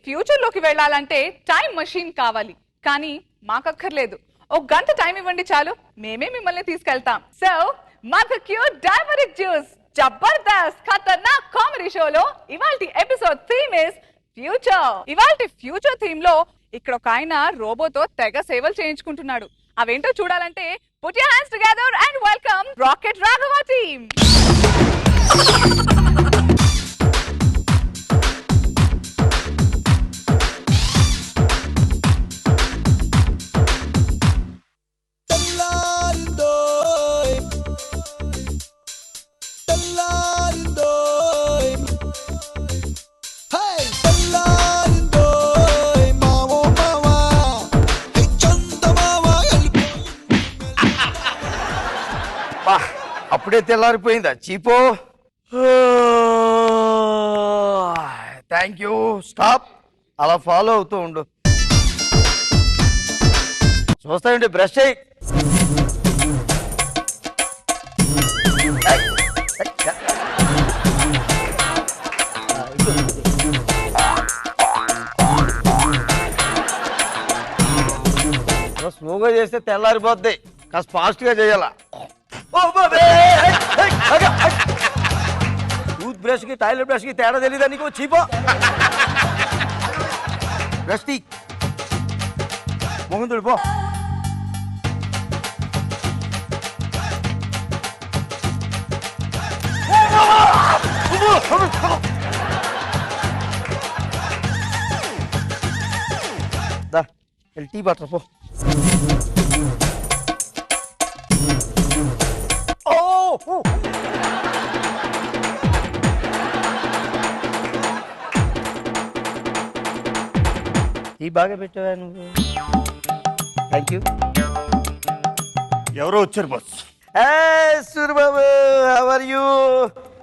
Future లోకి వెళ్ళాలంటే time machine కావాలి, కానీ మాకక్కర్లేదు. ఒక గంట టైం ఇవ్వండి చాలు, మేమే మిమ్మల్ని తీసుకెళ్తాం. సో మదర్ క్యూట్ డైమరిక్ జ్యూస్ జబర్దస్త్ ఖతర్నాక్ కామెడీ షోలో ఇవాల్టి ఎపిసోడ్ థీమ్ ఇస్ ఫ్యూచర్. ఇవాల్టి ఫ్యూచర్ థీమ్ లో ఇక్కడ ఒక ఆయన రోబోతో తెగ సేవలు చేయించుకుంటున్నాడు. అవేంటో చూడాలంటే put your hands together and welcome Rocket Raghava team. అప్పుడే తెల్లారిపోయిందా చీపో? Thank you. స్టాప్, అలా ఫాలో అవుతూ ఉండు. చూస్తాయండి, బ్రష్ అయ్యి. స్లోగా చేస్తే తెల్లారిపోద్ది, కాస్త ఫాస్ట్గా చేయాలా. టూత్ బ్రష్ కి టాయిలెట్ బ్రష్ కి తేడా తెలీదా నీకు? చీపో. బ్రష్ తీ, మొహం పో. టీ పట్ట పో. ఈ బాగా పెట్టావా నువ్వు? Thank you. ఎవరో వచ్చారు boss. Suryababu, how are you?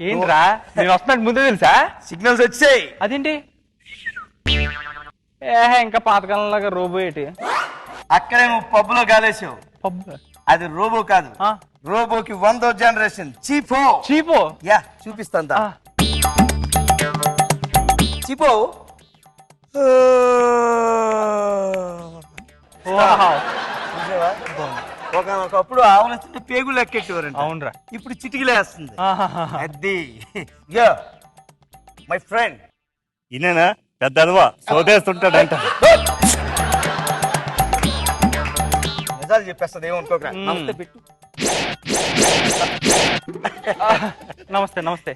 ఏంట్రా నేను వస్తున్నాడు ముందే తెలుసా? సిగ్నల్స్ వచ్చాయి. అదేంటి ఇంకా పాతకాలంలాగా రోబో ఏంటి? అక్కడే నువ్వు పబ్బులో గాలేసావు. పబ్బు అది రోబో కాదు, రోబోకి 1వ జనరేషన్ చీపో. చీపో? యా, చూపిస్తాను. చీపో ఒకప్పుడు ఆవలిస్తుంటే పేగులు ఎక్కెట్టేవారంట. అవునరా, ఇప్పుడు చిటికిలేస్తుంది. అది మై ఫ్రెండ్. ఈయన పెద్ద అదవా సోదేస్తుంటాడంట. నిజాలు చెప్పేస్తుంది, ఏమనుకోకరా. నమస్తే పెట్టు. నమస్తే నమస్తే.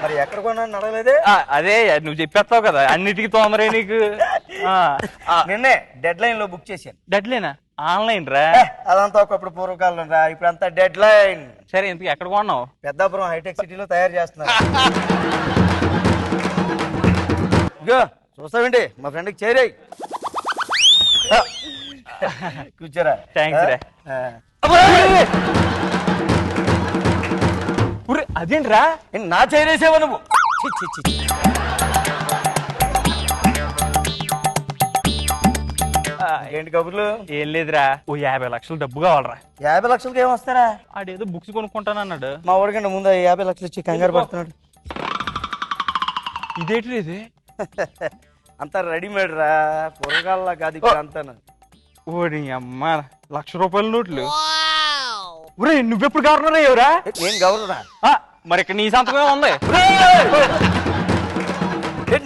మరి ఎక్కడ కొన్నా నడవలేదే? అదే నువ్వు చెప్పేస్తావు కదా, అన్నిటికీ తోమరే నీకు. నిన్నే డెడ్ లైన్ లో బుక్ చేశాను. డెడ్ లైనా? ఆన్లైన్ రా? అదంతా ఒకప్పుడు పూర్వకాలం రా, ఇప్పుడు అంతా డెడ్ లైన్. సరే, ఇంతకు ఎక్కడ కొన్నావు? పెద్దాపురం హైటెక్ సిటీలో తయారు చేస్తున్నారు. ఇగో చూస్తావేంటి, మా ఫ్రెండ్కి చేరాయి. కూర్చోరా. థ్యాంక్స్ రా. అదేంట్రా నా చేరేసావా నువ్వు? ఏంటి కబుర్లు? ఏం లేదురా, ఓ 50 లక్షలు డబ్బు కావాలరా. 50 లక్షలకి ఏమొస్తారా? ఆడేదో బుక్స్ కొనుక్కుంటానన్నాడు. మా ఊడికంటే ముందు 50 లక్షలు ఇచ్చి కంగారు పడుతున్నాడు. ఇదేంటి ఇది? అంతా రెడీమేడ్ రా, కూరగాయల్లా కాదు ఇక్కడ అంతా. ఓడి అమ్మ, ₹1,00,000 నోట్లు. ఒరే, నువ్వెప్పుడు గవర్నర్ అయ్యావురా? నేను గవర్నరా? మరి ఇక్కడ నీ సంతకమే ఉంది.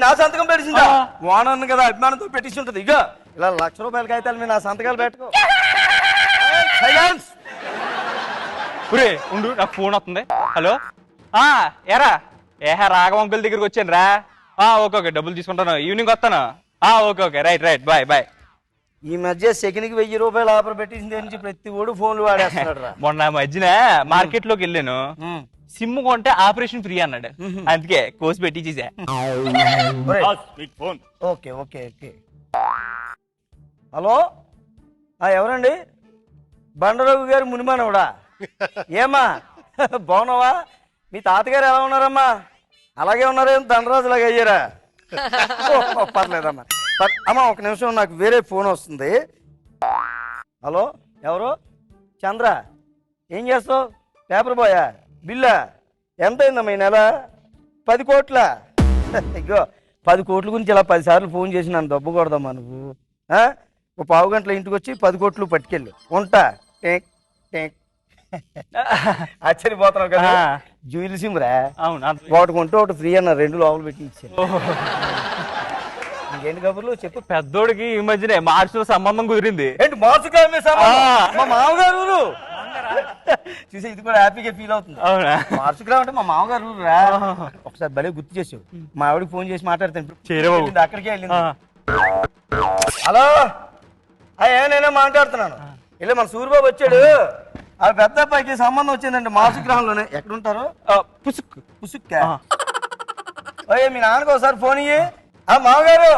నా సంతకం పెట్టిందా? ఓనర్ కదా, అభిమానంతో పెట్టించి ఉంటుంది. ఇక ఇలా ₹1,00,000 కాగితాలు మీద నా సంతకాలు పెట్టుకో. ఒరే ఉండు, నాకు ఫోన్ వస్తుంది. హలో, ఏరా రాఘవ అంకుల్ దగ్గరికి వచ్చాను రా. ఓకే ఓకే, డబ్బులు తీసుకుంటాను, ఈవినింగ్ వస్తాను. Okay okay, right right, bye bye. ఈ మధ్య సెకండ్కి ₹1000 ఆఫర్ పెట్టింది నుంచి ప్రతి ఓడు ఫోన్లు వాడేస్తున్నాడు రా. మొన్న మధ్యన మార్కెట్ లోకి వెళ్ళాను, సిమ్ కొంటే ఆపరేషన్ ఫ్రీ అన్నాడు, అందుకే కోసి పెట్టించేసా. Okay okay okay. హలో, ఎవరండి? బండరావు గారు మునిమానవుడా? ఏమా బాగున్నావా? మీ తాతగారు ఎలా ఉన్నారమ్మా? అలాగే ఉన్నారేం, దండరాజులాగా అయ్యారా? పర్లేదమ్మా. అమ్మా ఒక నిమిషం, నాకు వేరే ఫోన్ వస్తుంది. హలో, ఎవరు? చంద్ర, ఏం చేస్తావు? పేపర్ బాయా? బిల్లా? ఎంత అయిందమ్మా ఈ నెల? 10 కోట్ల? ఇగో 10 కోట్ల గురించి ఇలా 10 సార్లు ఫోన్ చేసి నన్ను దెబ్బకూడదమ్మా నువ్వు. ఒక పావు గంటల ఇంటికి వచ్చి 10 కోట్లు పట్టుకెళ్ళు ఉంటా. Take take. ఆశ్చర్యపోతున్నావు కదా. జ్యువెల్ సిమ్ రా. అవును ఒకటి కొంటే ఒకటి ఫ్రీ అన్న, 2 లోపల పెట్టి ఇచ్చాను. ఇంకేంటి కబుర్లు చెప్పు. పెద్దోడికి ఈ మధ్యనే మార్చిలో సంబంధం కుదిరింది. ఏంటి మార్చుగా మా మామగారు ఊరు చూసే, ఇది కూడా హ్యాపీగా ఫీల్ అవుతుంది. అవునా? మార్చుకురా అంటే మా మామగారు ఊరు రా. ఒకసారి భలే గుర్తు చేసావు. మా ఆవిడకి ఫోన్ చేసి మాట్లాడతాను. అక్కడికే వెళ్ళింది. హలో నేనే మాట్లాడుతున్నాను. ఇలా మన సూర్యబాబు వచ్చాడు. ఆ పెద్ద అబ్బాయికి సంబంధం వచ్చిందండి మార్చి గ్రహంలోనే. ఎక్కడుంటారు? పుసుక్ పుసుక్క. ఓయ్ మీ నాన్నకు ఒకసారి ఫోన్ ఇయ్యి. మామగారు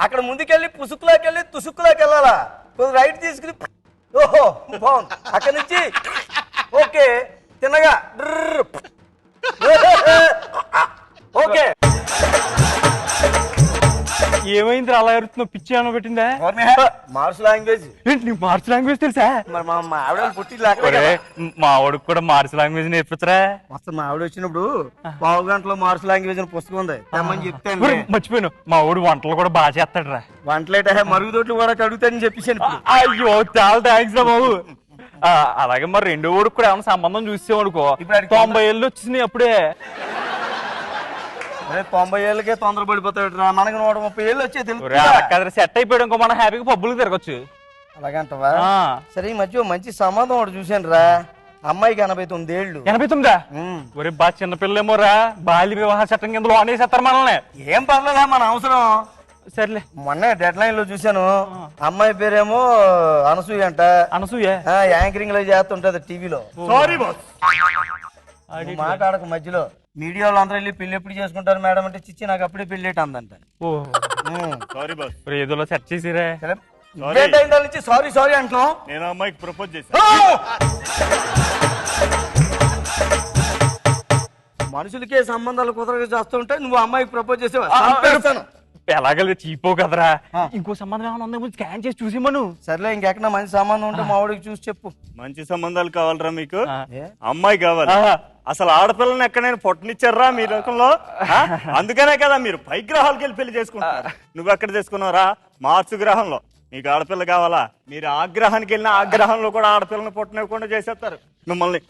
అక్కడ ముందుకెళ్ళి పుసుకులోకి వెళ్ళి తుసుక్కులోకి వెళ్ళాలా? కొంచెం రైట్ తీసుకుని ఓహో బాగుంది. అక్కడి నుంచి ఓకే తిన్నగా ఓకే. ఏమైంది అలా ఎరుతున్నావు? పిచ్చి ఏమన్నా పెట్టిందా? Mars language. ఏంటి నీకు మార్చి లాంగ్వేజ్ తెలుసా? మరి మా ఆవిడ పుట్టి మా ఆవిడకి కూడా మార్చి లాంగ్వేజ్ నేర్పించరా? మొత్తం మా ఆవిడ వచ్చినప్పుడు పావు గంటలో మార్స్ లాంగ్వేజ్ అని పుస్తకం ఉంది తెమ్మని చెప్తే మర్చిపోయాను. మా ఆవిడ వంటలు కూడా బాగా చేస్తాడు రా. వంటలేట మరుగుదొడ్లు కూడా కడుగుతాడని చెప్పేసాను. అయ్యో చాలా థ్యాంక్స్ రా బాబు. అలాగే మరి 2వ ఊడికి కూడా ఏమైనా సంబంధం చూసేవాడుకో. 90 ఏళ్ళు వచ్చినాయి అప్పుడే. అదే 90 ఏళ్ళకే తొందర పడిపోతాడు రా. మనకి 130 ఏళ్ళు వచ్చే తెలుసు. సెట్ అయిపోయాడు ఇంకో మనం హ్యాపీగా పబ్బులకు తిరగచ్చు. అలాగంటవా? సరే ఈ మధ్య మంచి సంబంధం ఒకటి చూశాను రా. అమ్మాయికి 89 ఏళ్ళు. 89? ఒరే బా చిన్నపిల్లేమో రా. బాల్య వివాహ చట్టం కింద ఆనేసేస్తారు మనల్ని. ఏం పర్లేదా మన అవసరం. సర్లే. మొన్న డెడ్ లైన్ లో చూశాను. అమ్మాయి పేరేమో అనసూయ అంట. అనసూయ యాంకరింగ్ లో చేస్తుంటది టీవీలో. Sorry boss. మాట్లాడక మధ్యలో మీడియా వాళ్ళు అందరూ వెళ్ళి పెళ్లి ఎప్పుడు చేసుకుంటారు మేడం అంటే చిచ్చి నాకు అప్పుడే పెళ్ళేట అందంట. Sorry boss. ఏదోలో సెర్చ్ చేసిరా. నుంచి సారీ సారీ అంటున్నాం. నేను అమ్మాయికి ప్రపోజ్ చేశాను. మనుషులకే సంబంధాలు కుదరగా చేస్తుంటే నువ్వు అమ్మాయికి ప్రపోజ్ చేసావు. ఎలాగలే చీపో కదరా. ఇంకో సంబంధం ఏమైనా ఉందేమో స్కాన్ చేసి చూసి మను. సర్లే ఇంకెక్కడ మంచి సంబంధం ఉంటే మా వాడికి చూసి చెప్పు. మంచి సంబంధాలు కావాలరా మీకు? అమ్మాయి కావాలి. అసలు ఆడపిల్లని ఎక్కడైనా పొట్టనిచ్చారా మీ రకంలో? అందుకనే కదా మీరు పై గ్రహాలకు వెళ్ళి పెళ్లి చేసుకుంటారు. నువ్వు ఎక్కడ చేసుకున్నావురా? మార్చు గ్రహంలో. మీకు ఆడపిల్ల కావాలా? మీరు ఆ గ్రహానికి వెళ్ళిన ఆ గ్రహంలో కూడా ఆడపిల్లని పొట్టనివ్వకుండా చేసేస్తారు. మిమ్మల్ని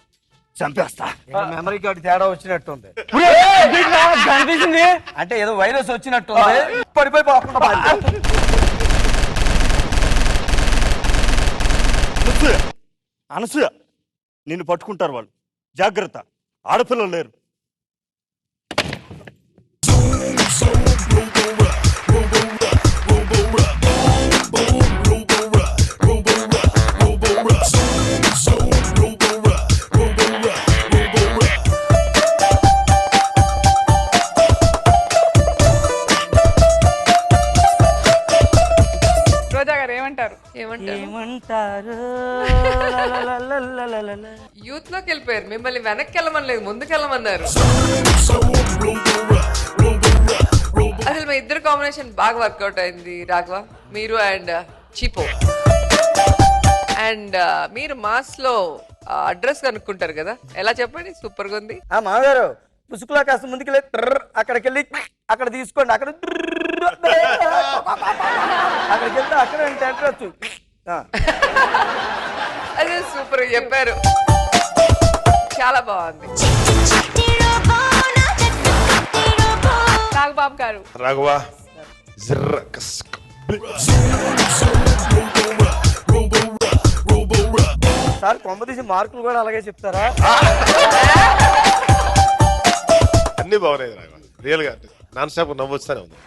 చంపేస్తా. మెమరీ కార్డు తేడా వచ్చినట్టుంది. అంటే ఏదో వైరస్ వచ్చినట్టుంది. పడిపోయి అనసూయ నిన్ను పట్టుకుంటారు వాళ్ళు. జాగ్రత్త, ఆడపిల్లలు లేరు. యూత్ లోకి వెళ్ళిపోయారు. మిమ్మల్ని వెనక్కి వెళ్ళమనలేదు, ముందుకు వెళ్ళమన్నారు. అసలు మీ ఇద్దరు కాంబినేషన్ బాగా వర్కౌట్ అయింది రాఘవ, మీరు అండ్ చీపో. అండ్ మీరు మాస్ లో అడ్రస్ కనుక్కుంటారు కదా, ఎలా చెప్పండి? సూపర్ గా ఉంది. మామగారు పుసుకులా కాస్త ముందుకెళ్ళి అక్కడికి వెళ్ళి అక్కడ తీసుకోండి. అక్కడికి వెళ్తే అక్కడ అడ్రస్. అదే సూపర్ చెప్పారు, చాలా బాగుంది. నాగబాబు గారు. రాఘవ సార్ కొంప తీసి మార్కులు కూడా అలాగే చెప్తారా? అన్ని బాగున్నాయి రాఘవ, రియల్ గా నాన్ స్టాప్ నవ్వు వస్తానే ఉంది.